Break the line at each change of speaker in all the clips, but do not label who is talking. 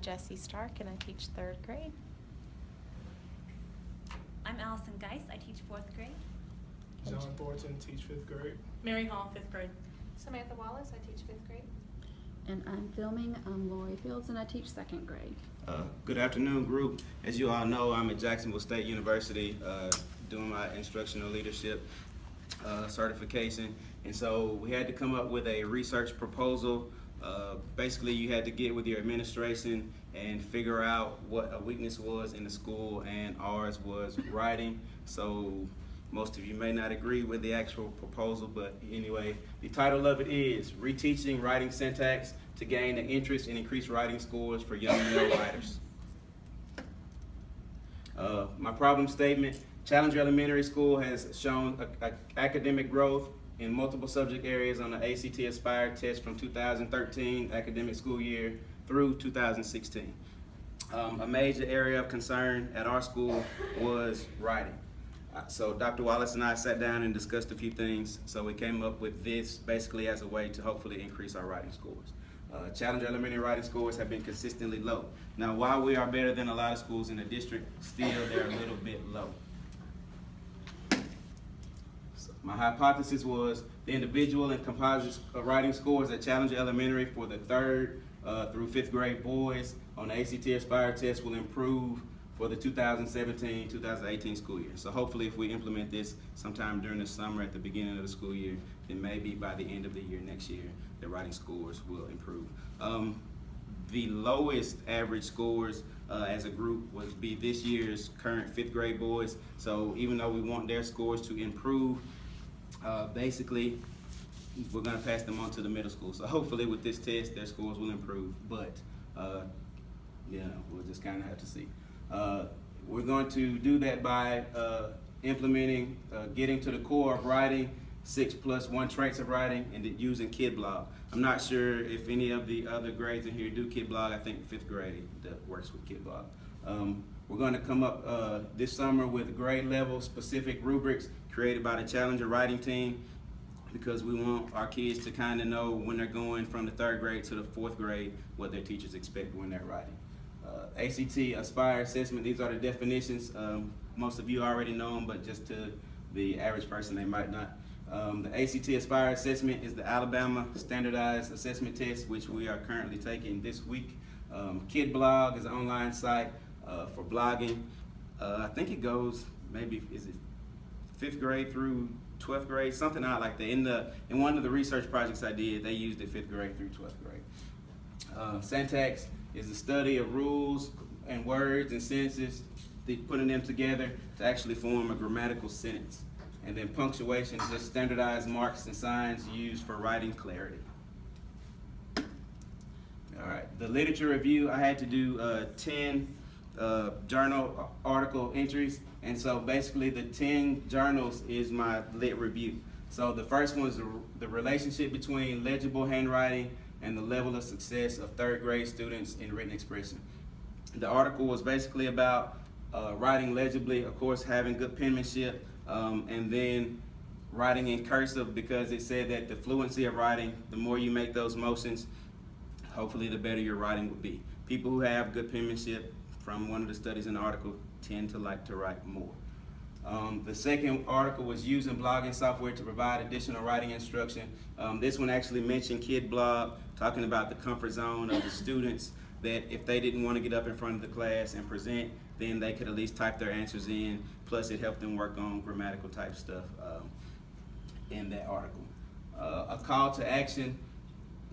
Jessie Stark, and I teach 3rd grade.
I'm Allison Geis. I teach 4th grade.
John Thornton, teach 5th grade.
Mary Hall, 5th grade.
Samantha Wallace, I teach 5th grade.
And I'm filming. I'm Lori Fields, and I teach 2nd grade.
Good afternoon, group. As you all know, I'm at Jacksonville State University doing my instructional leadership certification. And so we had to come up with a research proposal. Basically, you had to get with your administration and figure out what a weakness was in the school, and ours was writing. So most of you may not agree with the actual proposal, but anyway, the title of it is Reteaching Writing Syntax to Gain an Interest and Increase Writing Scores for Young Male Writers. My problem statement: Challenger Elementary School has shown academic growth in multiple subject areas on the ACT Aspire test from 2013 academic school year through 2016. A major area of concern at our school was writing. So Dr. Wallace and I sat down and discussed a few things. So we came up with this basically as a way to hopefully increase our writing scores. Challenger Elementary writing scores have been consistently low. Now, while we are better than a lot of schools in the district, still they're a little bit low. So my hypothesis was the individual and composite writing scores at Challenger Elementary for the 3rd through 5th grade boys on the ACT Aspire test will improve for the 2017-2018 school year. So hopefully if we implement this sometime during the summer at the beginning of the school year, then maybe by the end of the year next year, the writing scores will improve. The lowest average scores as a group would be this year's current 5th grade boys. So even though we want their scores to improve, basically we're gonna pass them on to the middle school. So hopefully with this test, their scores will improve, but we'll just kind of have to see. We're going to do that by implementing, getting to the core of writing, 6+1 traits of writing, and then using KidBlog. I'm not sure if any of the other grades in here do KidBlog. I think 5th grade that works with KidBlog. We're going to come up this summer with grade level specific rubrics created by the Challenger writing team, because we want our kids to kind of know when they're going from the 3rd grade to the 4th grade what their teachers expect when they're writing. ACT Aspire assessment, these are the definitions. Most of you already know them, but just to the average person, they might not. The ACT Aspire assessment is the Alabama Standardized Assessment Test, which we are currently taking this week. KidBlog is an online site for blogging. I think it goes maybe, is it 5th grade through 12th grade, something out like that. In one of the research projects I did, they used it 5th grade through 12th grade. Syntax is the study of rules and words and sentences, putting them together to actually form a grammatical sentence. And then punctuation is just standardized marks and signs used for writing clarity. All right, the literature review, I had to do 10 journal article entries. And so basically the 10 journals is my lit review. So the first one is the relationship between legible handwriting and the level of success of 3rd grade students in written expression. The article was basically about writing legibly, of course having good penmanship, and then writing in cursive, because it said that the fluency of writing, the more you make those motions, hopefully the better your writing will be. People who have good penmanship, from one of the studies in the article, tend to like to write more. The second article was using blogging software to provide additional writing instruction. This one actually mentioned KidBlog, talking about the comfort zone of the students, that if they didn't want to get up in front of the class and present, then they could at least type their answers in, plus it helped them work on grammatical type stuff in that article. A call to action: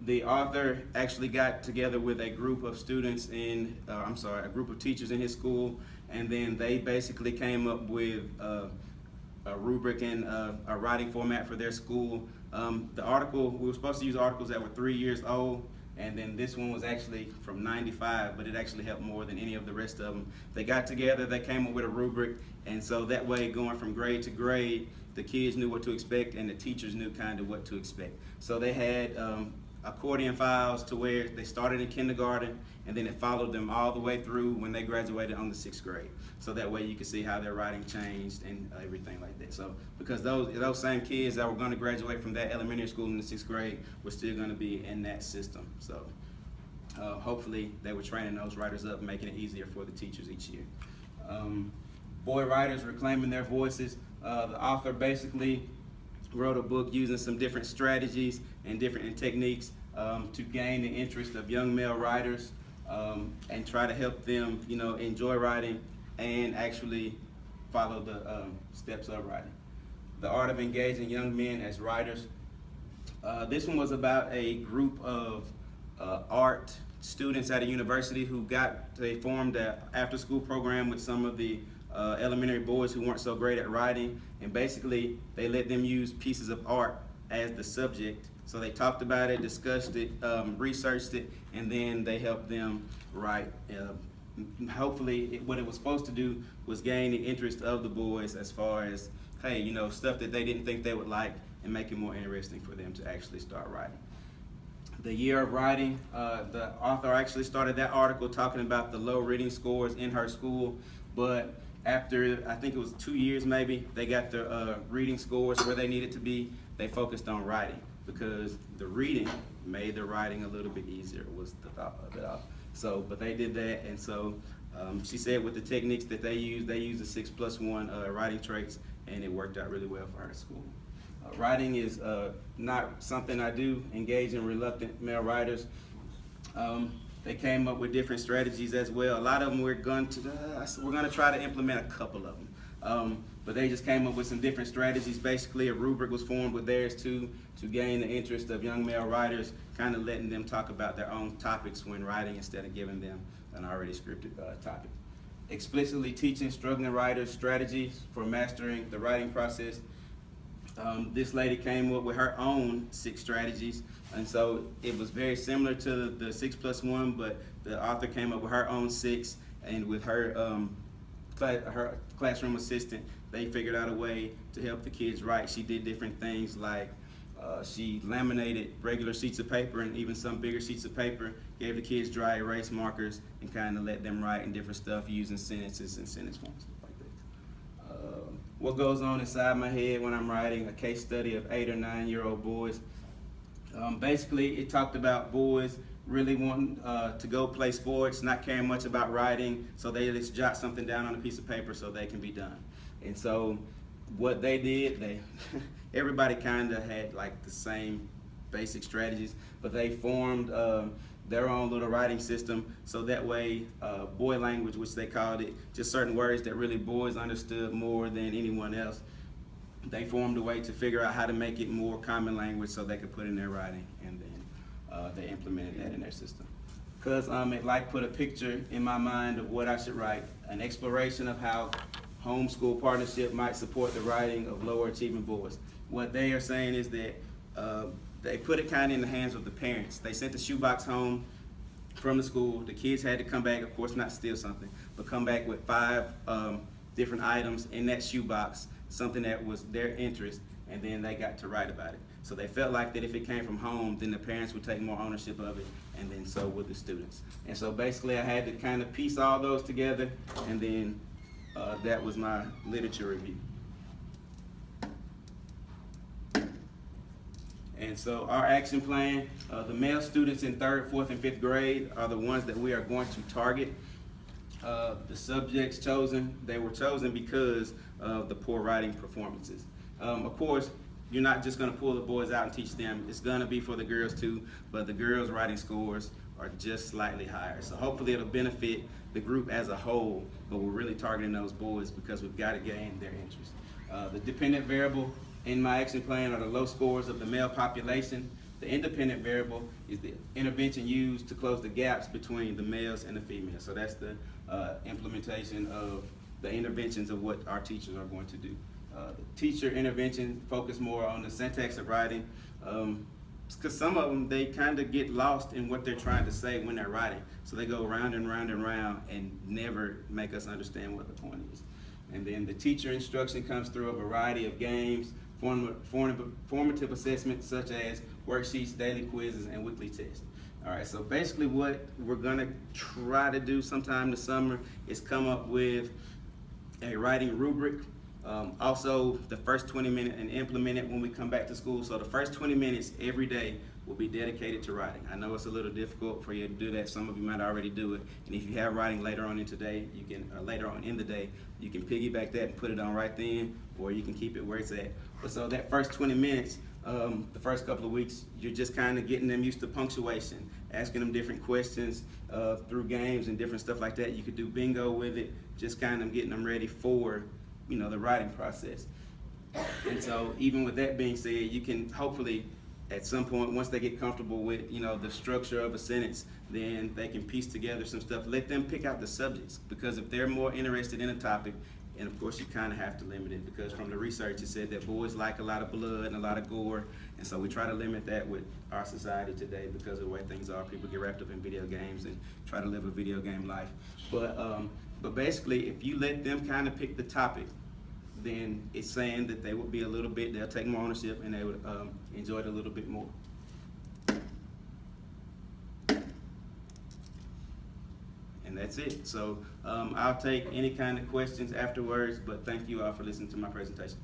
the author actually got together with a group of students a group of teachers in his school, and then they basically came up with a rubric and a writing format for their school. The article, we were supposed to use articles that were 3 years old, and then this one was actually from '95, but it actually helped more than any of the rest of them. They got together, they came up with a rubric, and so that way, going from grade to grade, the kids knew what to expect and the teachers knew kind of what to expect. So they had accordion files to where they started in kindergarten, and then it followed them all the way through when they graduated on the 6th grade. So that way you can see how their writing changed and everything like that. So because those same kids that were going to graduate from that elementary school in the 6th grade were still going to be in that system. So hopefully they were training those writers up, making it easier for the teachers each year. Boy writers reclaiming their voices. The author basically wrote a book using some different strategies and different techniques to gain the interest of young male writers and try to help them, enjoy writing and actually follow the steps of writing. The Art of Engaging Young Men as Writers. This one was about a group of art students at a university they formed an after-school program with some of the elementary boys who weren't so great at writing, and basically they let them use pieces of art as the subject. So they talked about it, discussed it, researched it, and then they helped them write. Hopefully what it was supposed to do was gain the interest of the boys as far as, hey, stuff that they didn't think they would like, and make it more interesting for them to actually start writing. The Year of Writing, the author actually started that article talking about the low reading scores in her school, but after, I think it was 2 years maybe, they got the reading scores where they needed to be. They focused on writing because the reading made the writing a little bit easier, was the thought of it all. So, but they did that, and so she said with the techniques that they used the 6+1 writing traits, and it worked out really well for her school. Writing is not something I do, engaging reluctant male writers. They came up with different strategies as well. A lot of them we're going to try to implement a couple of them. But they just came up with some different strategies. Basically, a rubric was formed with theirs too, to gain the interest of young male writers, kind of letting them talk about their own topics when writing instead of giving them an already scripted topic. Explicitly teaching struggling writers strategies for mastering the writing process. This lady came up with her own 6 strategies, and so it was very similar to the 6+1, but the author came up with her own 6, and with her her classroom assistant, they figured out a way to help the kids write. She did different things like she laminated regular sheets of paper and even some bigger sheets of paper, gave the kids dry erase markers, and kind of let them write in different stuff using sentences and sentence forms. What goes on inside my head when I'm writing a case study of 8 or 9-year-old boys. Basically, it talked about boys really wanting to go play sports, not caring much about writing, so they just jot something down on a piece of paper so they can be done. And so what they did, everybody kind of had like the same basic strategies, but they formed their own little writing system, so that way boy language, which they called it, just certain words that really boys understood more than anyone else, they formed a way to figure out how to make it more common language so they could put in their writing, and then they implemented that in their system. Because it like put a picture in my mind of what I should write, an exploration of how homeschool partnership might support the writing of lower achieving boys. What they are saying is that they put it kind of in the hands of the parents. They sent the shoebox home from the school. The kids had to come back, of course not steal something, but come back with 5 different items in that shoebox, something that was their interest, and then they got to write about it. So they felt like that if it came from home, then the parents would take more ownership of it, and then so would the students. And so basically I had to kind of piece all those together, and then that was my literature review. And so our action plan, the male students in 3rd, 4th, and 5th grade are the ones that we are going to target. The subjects chosen, they were chosen because of the poor writing performances. Of course, you're not just going to pull the boys out and teach them. It's going to be for the girls too, but the girls' writing scores are just slightly higher. So hopefully it'll benefit the group as a whole, but we're really targeting those boys because we've got to gain their interest. The dependent variable in my action plan are the low scores of the male population. The independent variable is the intervention used to close the gaps between the males and the females. So that's the implementation of the interventions of what our teachers are going to do. The teacher intervention focus more on the syntax of writing, because some of them, they kind of get lost in what they're trying to say when they're writing. So they go round and round and round and never make us understand what the point is. And then the teacher instruction comes through a variety of games, formative assessments such as worksheets, daily quizzes, and weekly tests. All right, so basically what we're gonna try to do sometime this summer is come up with a writing rubric. Also, the first 20 minutes and implement it when we come back to school. So the first 20 minutes every day, will be dedicated to writing. I know it's a little difficult for you to do that. Some of you might already do it. And if you have writing later on in today, you can later on in the day, you can piggyback that and put it on right then, or you can keep it where it's at. But so that first 20 minutes, the first couple of weeks, you're just kind of getting them used to punctuation, asking them different questions through games and different stuff like that. You could do bingo with it, just kind of getting them ready for, you know, the writing process. And so even with that being said, you can hopefully at some point, once they get comfortable with, you know, the structure of a sentence, then they can piece together some stuff. Let them pick out the subjects, because if they're more interested in a topic, and of course you kind of have to limit it, because from the research it said that boys like a lot of blood and a lot of gore, and so we try to limit that with our society today because of the way things are. People get wrapped up in video games and try to live a video game life. But basically, if you let them kind of pick the topic, then it's saying that they will be they'll take more ownership and they would enjoy it a little bit more. And that's it. So I'll take any kind of questions afterwards, but thank you all for listening to my presentation.